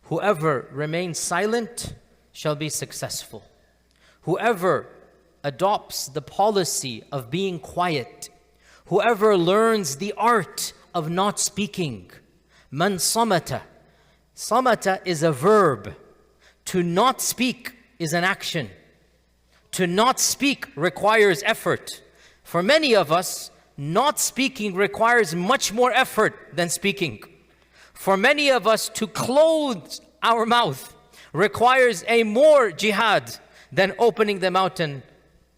Whoever remains silent shall be successful. Whoever adopts the policy of being quiet, whoever learns the art of not speaking, man samata. Samata is a verb. To not speak is an action. To not speak requires effort. For many of us, not speaking requires much more effort than speaking. For many of us, to close our mouth requires a more jihad than opening the mouth and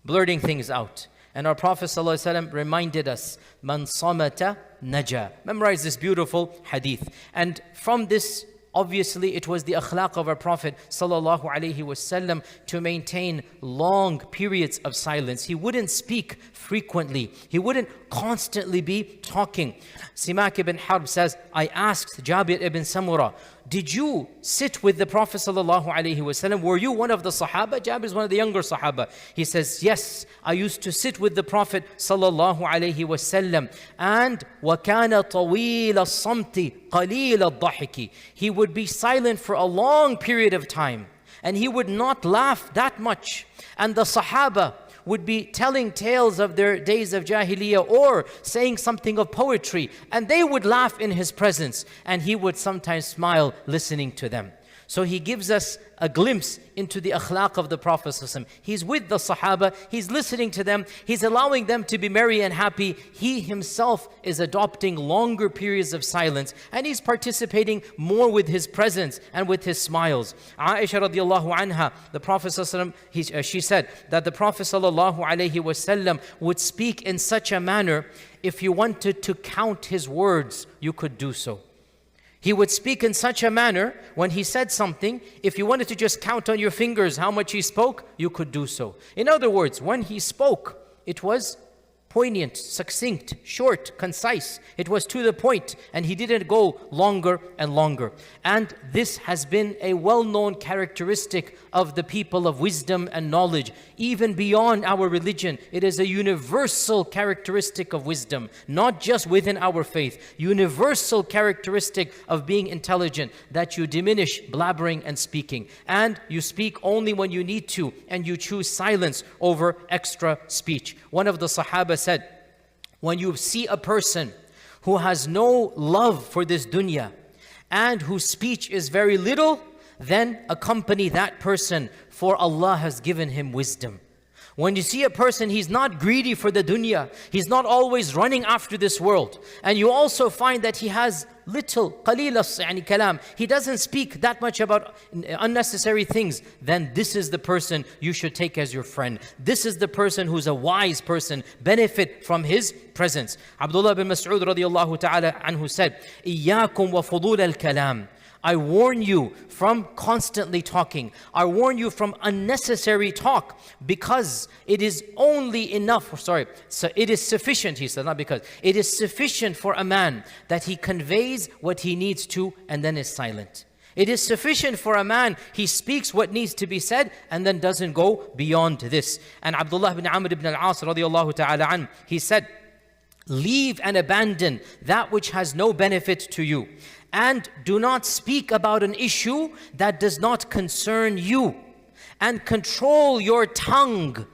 blurting things out. And our Prophet ﷺ reminded us, man samata naja. Memorize this beautiful hadith. And from this, obviously, it was the akhlaq of our Prophet ﷺ to maintain long periods of silence. He wouldn't speak frequently. He wouldn't constantly be talking. Simak ibn Harb says, I asked Jabir ibn Samura, did you sit with the Prophet ﷺ? Were you one of the Sahaba? Jabir is one of the younger Sahaba. He says, yes, I used to sit with the Prophet ﷺ. And وَكَانَ طَوِيلَ الصَّمْتِ قَلِيلَ الضَّحِكِ. He would be silent for a long period of time. And he would not laugh that much. And the Sahaba would be telling tales of their days of Jahiliyyah or saying something of poetry, and they would laugh in his presence, and he would sometimes smile listening to them. So he gives us a glimpse into the akhlaq of the Prophet ﷺ. He's with the Sahaba, he's listening to them, he's allowing them to be merry and happy. He himself is adopting longer periods of silence, and he's participating more with his presence and with his smiles. Aisha radiallahu anha, the Prophet ﷺ, she said that the Prophet ﷺ would speak in such a manner, if you wanted to count his words, you could do so. He would speak in such a manner, when he said something, if you wanted to just count on your fingers how much he spoke, you could do so. In other words, when he spoke, it was poignant, succinct, short, concise. It was to the point, and he didn't go longer and longer. And this has been a well-known characteristic of the people of wisdom and knowledge, even beyond our religion. It is a universal characteristic of wisdom, not just within our faith. Universal characteristic of being intelligent, that you diminish blabbering and speaking, and you speak only when you need to, and you choose silence over extra speech. One of the Sahaba said, when you see a person who has no love for this dunya and whose speech is very little, then accompany that person, for Allah has given him wisdom. When you see a person, he's not greedy for the dunya, he's not always running after this world, and you also find that he has little, qalila kalam, he doesn't speak that much about unnecessary things, then this is the person you should take as your friend. This is the person who's a wise person, benefit from his presence. Abdullah bin Mas'ud radiallahu ta'ala anhu said, إِيَّاكُمْ وَفُضُولَ الْكَلَامِ. I warn you from constantly talking. I warn you from unnecessary talk, because it is only enough, so it is sufficient, he said, not because. It is sufficient for a man that he conveys what he needs to and then is silent. It is sufficient for a man, he speaks what needs to be said and then doesn't go beyond this. And Abdullah bin Amr ibn al-As radiallahu ta'ala an, he said, leave and abandon that which has no benefit to you, and do not speak about an issue that does not concern you, and control your tongue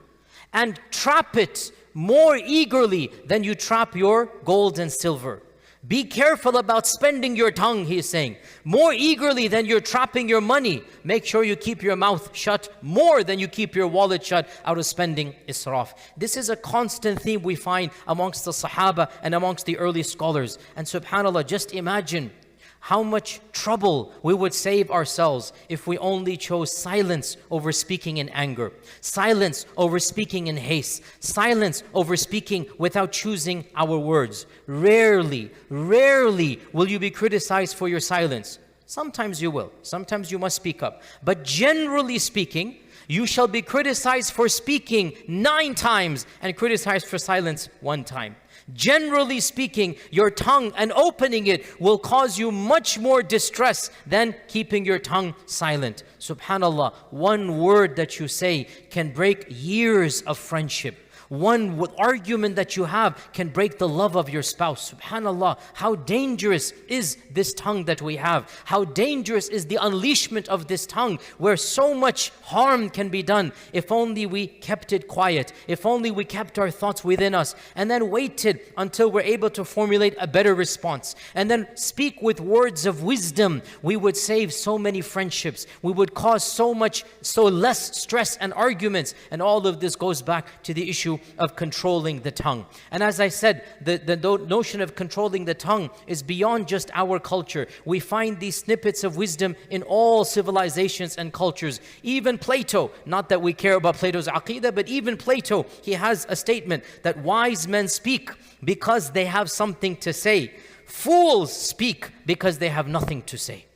and trap it more eagerly than you trap your gold and silver. Be careful about spending your tongue, he is saying, more eagerly than you're trapping your money. Make sure you keep your mouth shut more than you keep your wallet shut out of spending israf. This is a constant theme we find amongst the Sahaba and amongst the early scholars. And subhanAllah, just imagine how much trouble we would save ourselves if we only chose silence over speaking in anger, silence over speaking in haste, silence over speaking without choosing our words. Rarely will you be criticized for your silence. Sometimes you will, sometimes you must speak up. But generally speaking, you shall be criticized for speaking 9 times and criticized for silence 1 time. Generally speaking, your tongue and opening it will cause you much more distress than keeping your tongue silent. Subhanallah, one word that you say can break years of friendship. one argument that you have can break the love of your spouse. Subhanallah, how dangerous is this tongue that we have? How dangerous is the unleashment of this tongue, where so much harm can be done. If only we kept it quiet, if only we kept our thoughts within us, and then waited until we're able to formulate a better response, and then speak with words of wisdom, we would save so many friendships. We would cause so less stress and arguments. And all of this goes back to the issue of controlling the tongue. And as I said, the notion of controlling the tongue is beyond just our culture. We find these snippets of wisdom in all civilizations and cultures. Even Plato, not that we care about Plato's aqidah, but even Plato, he has a statement that wise men speak because they have something to say. Fools speak because they have nothing to say.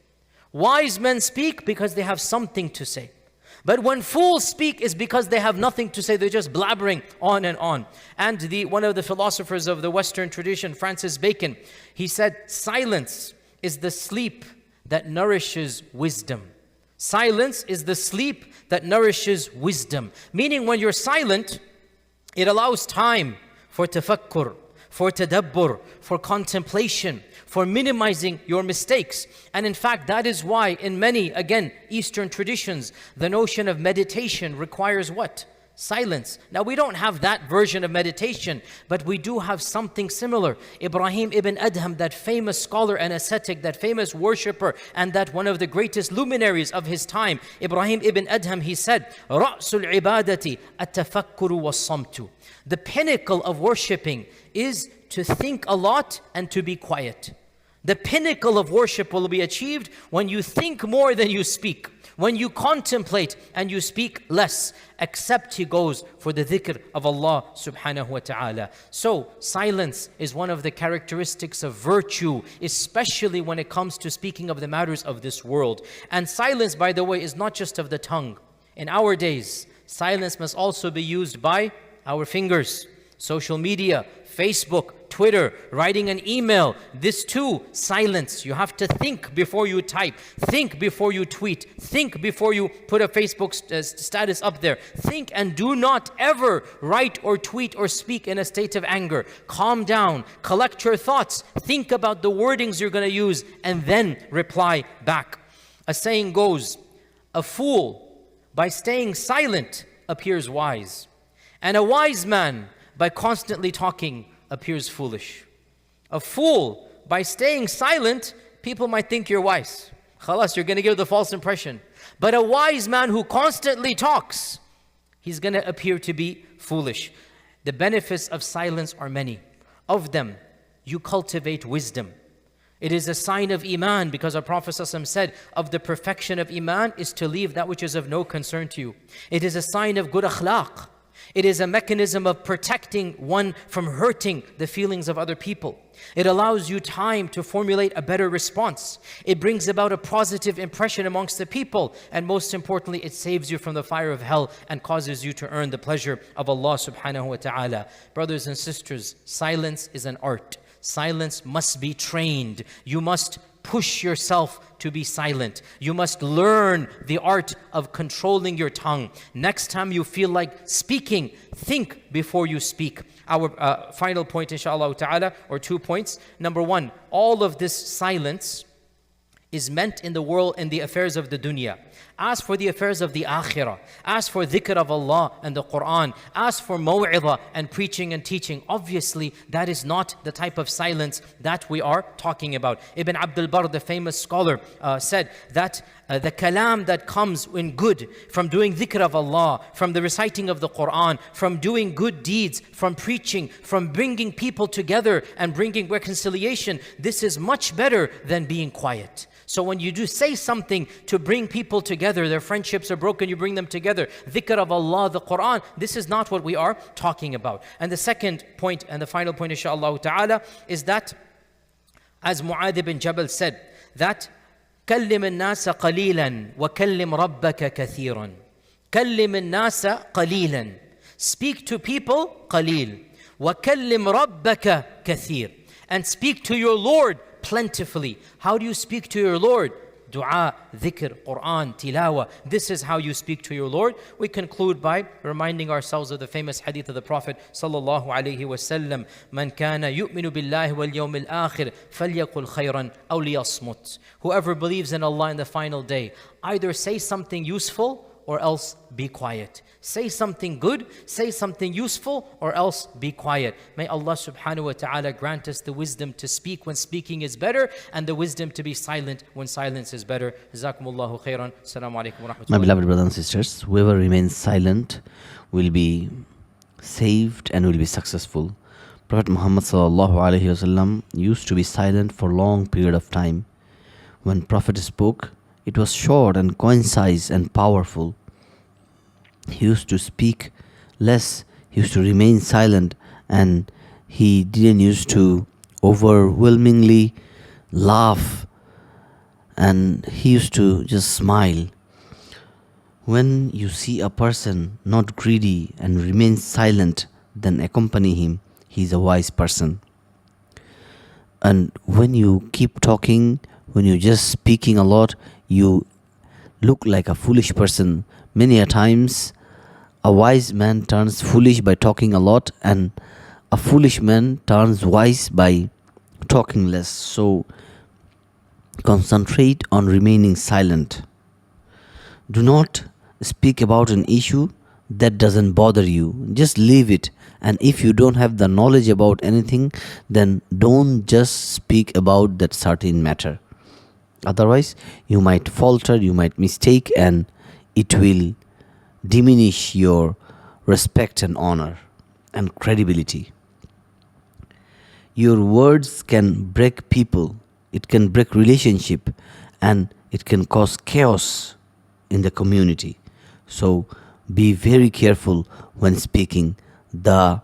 Wise men speak because they have something to say. But when fools speak, is because they have nothing to say. They're just blabbering on and on. And one of the philosophers of the Western tradition, Francis Bacon, he said, silence is the sleep that nourishes wisdom. Silence is the sleep that nourishes wisdom. Meaning when you're silent, it allows time for tafakkur, for tadabbur, for contemplation, for minimizing your mistakes. And in fact, that is why in many, again, Eastern traditions, the notion of meditation requires what? Silence. Now, we don't have that version of meditation, but we do have something similar. Ibrahim ibn Adham, that famous scholar and ascetic, that famous worshipper, and that one of the greatest luminaries of his time, Ibrahim ibn Adham, he said, رَأْسُ الْعِبَادَةِ التَّفَكُّرُ وَالصَّمْتُ. The pinnacle of worshiping is to think a lot and to be quiet. The pinnacle of worship will be achieved when you think more than you speak, when you contemplate and you speak less, except he goes for the dhikr of Allah subhanahu wa ta'ala. So silence is one of the characteristics of virtue, especially when it comes to speaking of the matters of this world. And silence, by the way, is not just of the tongue. In our days, silence must also be used by our fingers, social media, Facebook, Twitter, writing an email. This too, silence. You have to think before you type. Think before you tweet. Think before you put a Facebook status up there. Think and do not ever write or tweet or speak in a state of anger. Calm down. Collect your thoughts. Think about the wordings you're going to use and then reply back. A saying goes, a fool by staying silent appears wise, and a wise man by constantly talking appears foolish. A fool, by staying silent, people might think you're wise. Khalas, you're going to give the false impression. But a wise man who constantly talks, he's going to appear to be foolish. The benefits of silence are many. Of them, you cultivate wisdom. It is a sign of Iman, because our Prophet ﷺ said, of the perfection of Iman is to leave that which is of no concern to you. It is a sign of good akhlaq. It is a mechanism of protecting one from hurting the feelings of other people. It allows you time to formulate a better response. It brings about a positive impression amongst the people. And most importantly, it saves you from the fire of hell and causes you to earn the pleasure of Allah subhanahu wa ta'ala. Brothers and sisters, silence is an art. Silence must be trained. You must push yourself to be silent. You must learn the art of controlling your tongue. Next time you feel like speaking, think before you speak. Our final point, inshallah ta'ala, or 2 points. Number one, all of this silence is meant in the world, in the affairs of the dunya. Ask for the affairs of the akhirah. Ask for dhikr of Allah and the Quran. Ask for maw'idah and preaching and teaching. Obviously, that is not the type of silence that we are talking about. Ibn Abdul Barr, the famous scholar, said that the kalam that comes in good from doing dhikr of Allah, from the reciting of the Quran, from doing good deeds, from preaching, from bringing people together and bringing reconciliation, this is much better than being quiet. So when you do say something to bring people together, their friendships are broken, you bring them together, dhikr of Allah, the Quran, this is not what we are talking about. And the second point, and the final point, inshaAllah ta'ala, is that, as Mu'adh ibn Jabal said, that كلم الناس قليلا وكلم ربك كثيرا. كلم الناس قليلا. Speak to people قليل. وكلم ربك كثير. And speak to your Lord plentifully. How do you speak to your Lord? dua, dhikr, Quran, tilawa. This is how you speak to your Lord. We conclude by reminding ourselves of the famous hadith of the Prophet sallallahu alaihi wasallam, "Man kana yu'minu billahi wal yawmil akhir falyaqul khayran aw liyasmut." Whoever believes in Allah in the final day, either say something useful or else be quiet. Say something good, say something useful, or else be quiet. May Allah subhanahu wa ta'ala grant us the wisdom to speak when speaking is better, and the wisdom to be silent when silence is better. Jazakumullahu khairan. Assalamu alaikum wa rahmatullahi. My beloved brothers and sisters, whoever remains silent will be saved and will be successful. Prophet Muhammad sallallahu alaihi wasallam used to be silent for a long period of time. When Prophet spoke, it was short and concise and powerful. He used to speak less, he used to remain silent, and he didn't used to overwhelmingly laugh, and he used to just smile. When you see a person not greedy and remains silent, then accompany him. He is a wise person. And when you keep talking, when you're just speaking a lot, you look like a foolish person. Many a times, a wise man turns foolish by talking a lot, and a foolish man turns wise by talking less. So, concentrate on remaining silent. Do not speak about an issue that doesn't bother you. Just leave it. And if you don't have the knowledge about anything, then don't just speak about that certain matter. Otherwise, you might falter, you might mistake, and it will diminish your respect and honor and credibility. Your words can break people, it can break relationship, and it can cause chaos in the community. So be very careful when speaking. The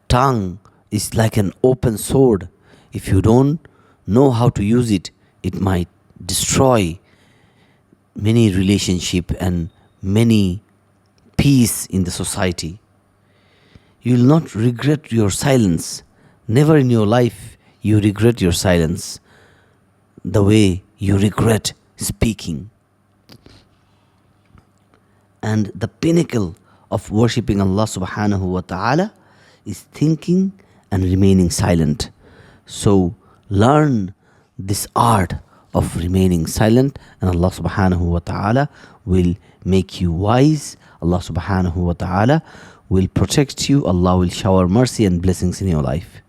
tongue is like an open sword. If you don't know how to use it, it might destroy many relationship and many peace in the society. You will not regret your silence. Never in your life you regret your silence the way you regret speaking. And the pinnacle of worshipping Allah subhanahu wa ta'ala is thinking and remaining silent. So learn this art of remaining silent, and Allah subhanahu wa ta'ala will make you wise. Allah subhanahu wa ta'ala will protect you. Allah will shower mercy and blessings in your life.